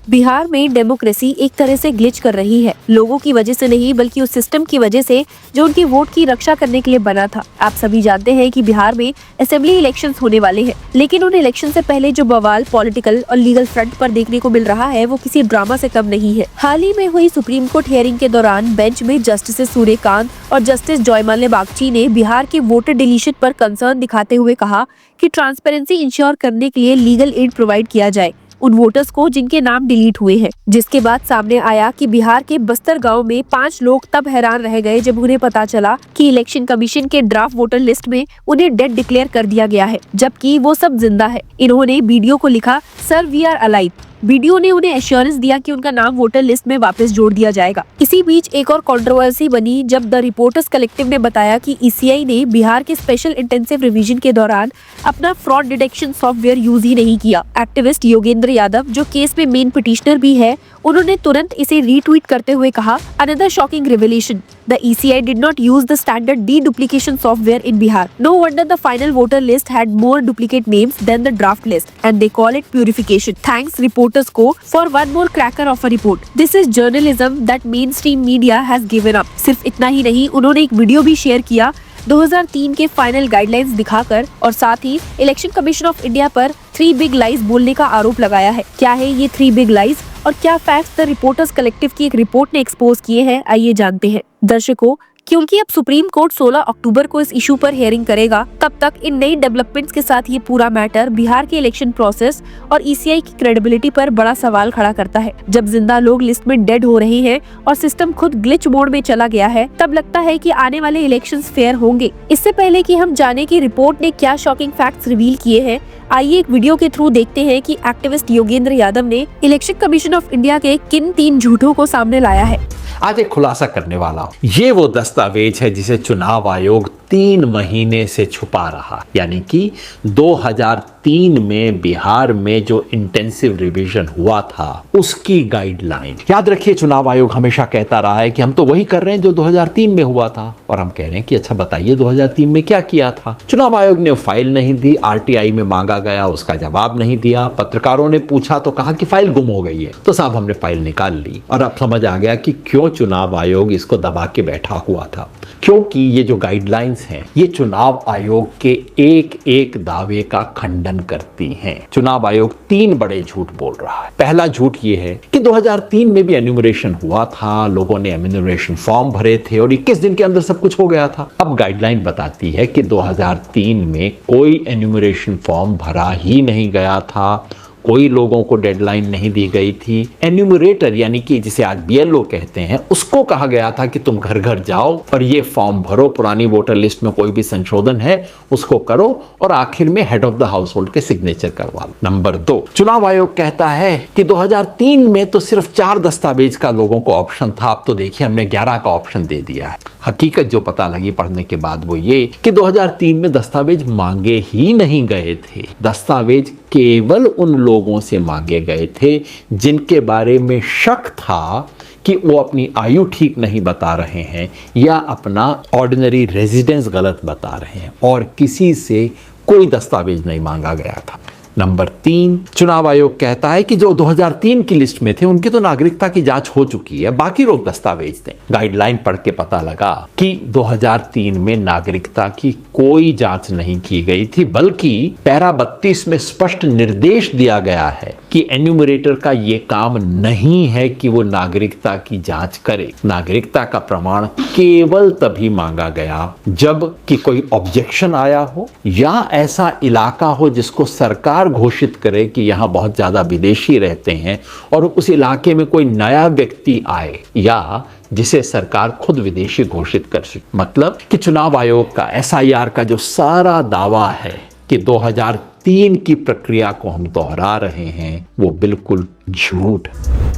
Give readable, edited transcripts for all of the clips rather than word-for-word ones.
बिहार में डेमोक्रेसी एक तरह से ग्लिच कर रही है, लोगों की वजह से नहीं बल्कि उस सिस्टम की वजह से जो उनके वोट की रक्षा करने के लिए बना था। आप सभी जानते हैं कि बिहार में असेंबली इलेक्शंस होने वाले हैं, लेकिन उन इलेक्शन से पहले जो बवाल पॉलिटिकल और लीगल फ्रंट पर देखने को मिल रहा है वो किसी ड्रामा से कम नहीं है। हाल ही में हुई सुप्रीम कोर्ट हियरिंग के दौरान बेंच में जस्टिस सूर्यकांत और जस्टिस जयमाल्या बागची ने बिहार के वोटर डिलीशन पर कंसर्न दिखाते हुए कहा कि ट्रांसपेरेंसी इंश्योर करने के लिए लीगल एड प्रोवाइड किया जाए उन वोटर्स को जिनके नाम डिलीट हुए हैं। जिसके बाद सामने आया कि बिहार के बस्तर गांव में 5 लोग तब हैरान रह गए जब उन्हें पता चला कि इलेक्शन कमीशन के ड्राफ्ट वोटर लिस्ट में उन्हें डेड डिक्लेयर कर दिया गया है, जबकि वो सब जिंदा है। इन्होंने वीडियो को लिखा, sir we are alive. Video ने उन्हें एश्योरेंस दिया कि उनका नाम वोटर लिस्ट में वापस जोड़ दिया जाएगा। इसी बीच एक और कंट्रोवर्सी बनी जब द रिपोर्टर्स कलेक्टिव ने बताया कि ईसीआई ने बिहार के स्पेशल इंटेंसिव रिवीजन के दौरान अपना फ्रॉड डिटेक्शन सॉफ्टवेयर यूज ही नहीं किया। एक्टिविस्ट योगेंद्र यादव, जो केस में मेन पिटिशनर भी है, उन्होंने तुरंत इसे रीट्वीट करते हुए कहा, another shocking revelation, the ECI did not use the standard deduplication software in Bihar. No wonder the final voter list had more duplicate names than the draft list, and they call it purification. Thanks reporters को for one more cracker of a report. This is journalism that mainstream media has given up. सिर्फ इतना ही नहीं, उन्होंने एक video भी share किया 2003 के final guidelines दिखाकर और साथ ही इलेक्शन कमीशन ऑफ इंडिया पर 3 बिग लाइज बोलने का आरोप लगाया है। क्या है ये 3 बिग लाइज और क्या फैक्ट्स द रिपोर्टर्स कलेक्टिव की एक रिपोर्ट ने एक्सपोज किए हैं, आइए जानते हैं। दर्शकों, क्योंकि अब सुप्रीम कोर्ट 16 अक्टूबर को इस इशू पर हियरिंग करेगा, तब तक इन नई डेवलपमेंट्स के साथ ये पूरा मैटर बिहार के इलेक्शन प्रोसेस और ECI की क्रेडिबिलिटी पर बड़ा सवाल खड़ा करता है। जब जिंदा लोग लिस्ट में डेड हो रहे हैं और सिस्टम खुद ग्लिच मोड में चला गया है, तब लगता है कि आने वाले इलेक्शंस फेयर होंगे। इससे पहले कि हम जाने की रिपोर्ट ने क्या शॉकिंग फैक्ट्स रिवील किए हैं, आइए एक वीडियो के थ्रू देखते हैं कि एक्टिविस्ट योगेंद्र यादव ने इलेक्शन कमीशन ऑफ इंडिया के किन 3 झूठों को सामने लाया है। आज एक खुलासा करने वाला हूं। ये वो दस्तावेज है जिसे चुनाव आयोग 3 महीने से छुपा रहा, यानी कि 2003 में बिहार में जो इंटेंसिव रिवीजन हुआ था उसकी गाइडलाइन। याद रखिए, चुनाव आयोग हमेशा कहता रहा है कि हम तो वही कर रहे हैं जो 2003 में हुआ था, और हम कह रहे हैं कि अच्छा बताइए 2003 में क्या किया था। चुनाव आयोग ने फाइल नहीं दी, RTI में मांगा गया, उसका जवाब नहीं दिया। पत्रकारों ने पूछा तो कहा कि फाइल गुम हो गई है। तो साहब हमने फाइल निकाल ली और अब समझ आ गया कि क्यों चुनाव आयोग इसको दबा के बैठा हुआ था। क्योंकि ये जो गाइडलाइंस हैं, ये चुनाव आयोग के एक एक दावे का खंडन करती हैं। चुनाव आयोग 3 बड़े झूठ बोल रहा है। पहला झूठ ये है कि 2003 में भी एन्यूमरेशन हुआ था, लोगों ने एन्यूमरेशन फॉर्म भरे थे और 21 दिन के अंदर सब कुछ हो गया था। अब गाइडलाइन बताती है कि 2003 में कोई एन्यूमरेशन फॉर्म भरा ही नहीं गया था, कोई लोगों को डेडलाइन नहीं दी गई थी। एन्यूमरेटर यानी कि जिसे आज BLO कहते हैं, उसको कहा गया था कि तुम घर घर जाओ और ये फॉर्म भरो, पुरानी वोटर लिस्ट में कोई भी संशोधन है उसको करो और आखिर में head of the house hold के सिग्नेचर करवा लो। नंबर 2, चुनाव आयोग कहता है कि 2003 में तो सिर्फ 4 दस्तावेज का लोगों को ऑप्शन था, अब तो देखिए हमने 11 का ऑप्शन दे दिया है। हकीकत जो पता लगी पढ़ने के बाद वो ये कि 2003 में दस्तावेज मांगे ही नहीं गए थे। दस्तावेज केवल उन लोगों से मांगे गए थे जिनके बारे में शक था कि वो अपनी आयु ठीक नहीं बता रहे हैं या अपना ऑर्डिनरी रेजिडेंस गलत बता रहे हैं, और किसी से कोई दस्तावेज नहीं मांगा गया था। नंबर 3, चुनाव आयोग कहता है कि जो 2003 की लिस्ट में थे उनकी तो नागरिकता की जांच हो चुकी है, बाकी लोग दस्तावेज दें। गाइडलाइन पढ़ के पता लगा कि 2003 में नागरिकता की कोई जांच नहीं की गई थी, बल्कि पैरा 32 में स्पष्ट निर्देश दिया गया है कि एन्यूमरेटर का ये काम नहीं है कि वो नागरिकता की जांच करे। नागरिकता का प्रमाण केवल तभी मांगा गया जब कि कोई ऑब्जेक्शन आया हो या ऐसा इलाका हो जिसको सरकार घोषित करे कि यहां बहुत ज्यादा विदेशी रहते हैं और उस इलाके में कोई नया व्यक्ति आए, या जिसे सरकार खुद विदेशी घोषित कर सके। मतलब कि चुनाव आयोग का SIR का जो सारा दावा है कि 2003 की प्रक्रिया को हम दोहरा रहे हैं, वो बिल्कुल झूठ।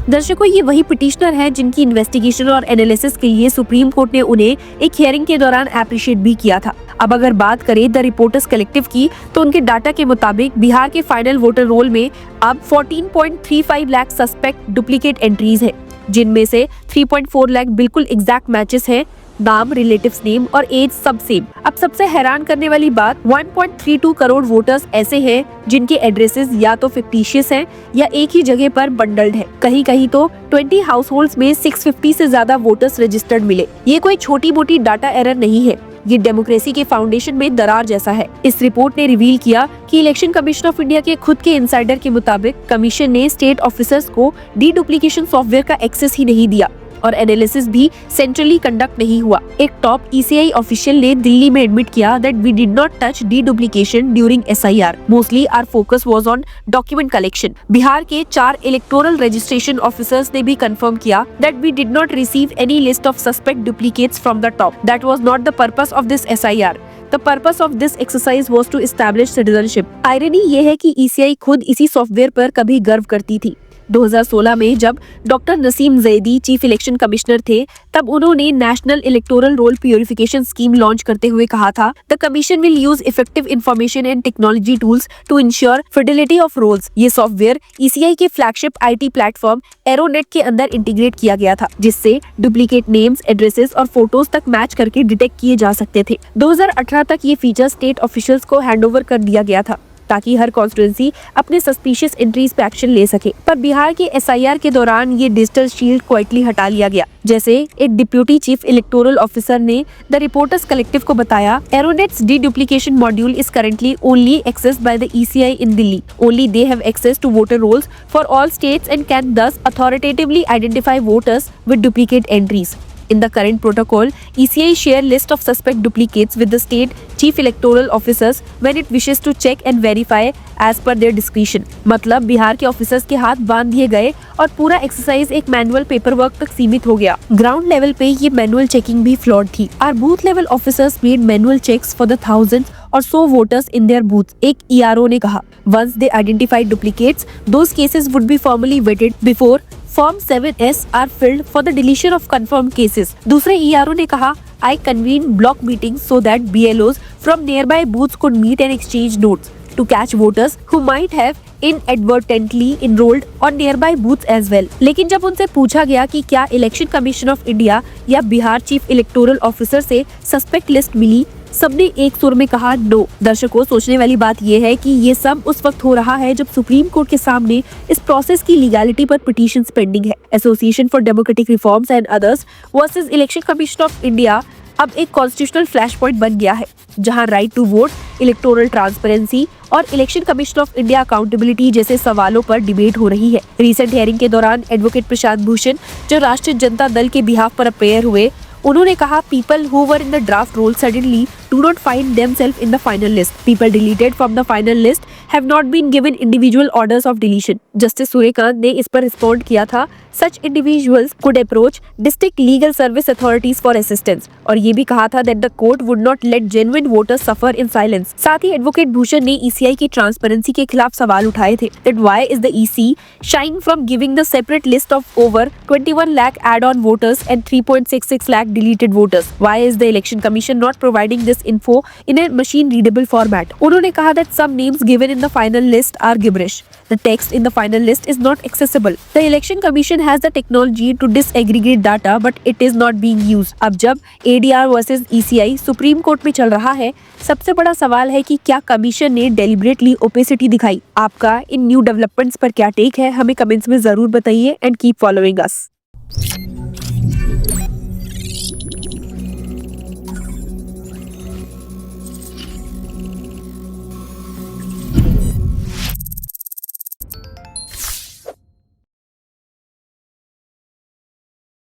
दर्शकों, ये वही पिटिशनर है जिनकी इन्वेस्टिगेशन और एनालिसिस के लिए सुप्रीम कोर्ट ने उन्हें एक हियरिंग के दौरान अप्रिशिएट भी किया था। अब अगर बात करें द रिपोर्टर्स कलेक्टिव की, तो उनके डाटा के मुताबिक बिहार के फाइनल वोटर रोल में अब 14.35 लाख सस्पेक्ट डुप्लीकेट एंट्रीज है, जिनमें से 3.4 लाख बिल्कुल एग्जैक्ट मैचेस हैं। नाम, रिलेटिव्स नेम और एज सब सेम। अब सबसे हैरान करने वाली बात, 1.32 करोड़ वोटर्स ऐसे हैं जिनके एड्रेसेस या तो फिक्टिशियस हैं या एक ही जगह पर बंडल्ड है। कहीं कहीं तो 20 हाउसहोल्ड्स में 650 से ज्यादा वोटर्स रजिस्टर्ड मिले। ये कोई छोटी मोटी डाटा एरर नहीं है, ये डेमोक्रेसी के फाउंडेशन में दरार जैसा है। इस रिपोर्ट ने रिवील किया कि इलेक्शन कमीशन ऑफ इंडिया के खुद के इंसाइडर के मुताबिक कमीशन ने स्टेट ऑफिसर्स को डीडुप्लीकेशन सॉफ्टवेयर का एक्सेस ही नहीं दिया और एनालिसिस भी सेंट्रली कंडक्ट नहीं हुआ। एक टॉप ईसीआई ऑफिशियल ने दिल्ली में एडमिट किया that we did not touch deduplication during SIR. Mostly our focus was on document collection. Bihar के 4 इलेक्टोरल रजिस्ट्रेशन ऑफिसर्स ने भी कंफर्म किया that we did not receive any list of suspect duplicates from the top. That was not the purpose of this SIR. The purpose of this exercise was to establish citizenship. Irony ये है कि ECI खुद इसी software पर कभी गर्व करती थी। 2016 में जब doctor Naseem Zaidi chief election commissioner थे, तब उन्होंने national electoral roll purification scheme launch करते हुए कहा था, the commission will use effective information and technology tools to ensure fidelity of rolls. ये सॉफ्टवेयर ईसीआई के फ्लैगशिप आईटी प्लेटफॉर्म एरोनेट के अंदर इंटीग्रेट किया गया था, जिससे डुप्लीकेट नेम्स, एड्रेसेस और फोटोज तक मैच करके डिटेक्ट किए जा सकते थे। 2018 तक ये फीचर स्टेट ऑफिशियल्स को हैंडओवर कर दिया गया था ताकि हर कॉन्स्टिट्यूएंसी अपने सस्पिशियस एंट्रीज पे एक्शन ले सके। पर बिहार के एसआईआर के दौरान ये डिजिटल शील्ड क्वाइटली हटा लिया गया। जैसे एक डिप्यूटी चीफ इलेक्टोरल ऑफिसर ने द रिपोर्टर्स कलेक्टिव को बताया, ERONET's deduplication module is currently only accessed by the ECI in Delhi. Only they have access to voter rolls for all states and can thus authoritatively identify voters with duplicate entries. In the current protocol, ECI share list of suspect duplicates with the state chief electoral officers when it wishes to check and verify as per their discretion. मतलब बिहार के officers के हाथ बांध दिए गए और पूरा exercise एक मैनुअल पेपर वर्क तक सीमित हो गया। ग्राउंड लेवल पे ये मैनुअल चेकिंग भी फ्लॉड थी। Our booth level officers made manual checks for the thousands or so voters in their booths, एक ERO ने कहा। Once they identified duplicates, those cases would be formally vetted before Form 7S are filled for the deletion of confirmed cases. दूसरे ERO ने कहा, I convened block meetings so that BLOs from nearby booths could meet and exchange notes to catch voters who might have inadvertently enrolled on nearby booths as well. लेकिन जब उनसे पूछा गया कि क्या इलेक्शन कमीशन ऑफ इंडिया या Bihar chief electoral officer से suspect list मिली, सबने एक सुर में कहा नो। दर्शकों, सोचने वाली बात यह है कि ये सब उस वक्त हो रहा है जब सुप्रीम कोर्ट के सामने इस प्रोसेस की लीगैलिटी पर पिटीशन पेंडिंग है। Association for democratic reforms and others versus election commission of India अब एक कॉन्स्टिट्यूशनल फ्लैश पॉइंट बन गया है, जहां right to vote, electoral transparency और election commission of India accountability जैसे सवालों पर डिबेट हो रही है। रिसेंट हियरिंग के दौरान एडवोकेट प्रशांत भूषण, जो राष्ट्रीय जनता दल के बिहाफ पर अपेयर हुए, उन्होंने कहा, people who were in the draft roll suddenly do not find themselves in the final list. People deleted from the final list have not been given individual orders of deletion. Justice Suryakant ने इस पर respond किया था, such individuals could approach district legal service authorities for assistance. और ये भी कहा था that the court would not let genuine voters suffer in silence. साथ ही एडवोकेट भूषण ने ECI की ट्रांसपेरेंसी के खिलाफ सवाल उठाए थे that why is the EC shying from giving the separate list of over 21 lakh add-on voters and 3.66 lakh deleted voters? Why is the election commission not providing this info in a machine readable format? उन्होंने कहा that some names given in the final list are gibberish. The text in the final list is not accessible. The election commission has the technology to disaggregate data, but it is not being used. अब जब ADR versus ECI supreme court में चल रहा है, सबसे बड़ा सवाल है कि क्या कमीशन ने डेलिबरेटली ओपेसिटी दिखाई? आपका इन न्यू डेवलपमेंट्स पर क्या टेक है? हमें कमेंट्स में जरूर बताइए एंड कीप फॉलोइंग अस।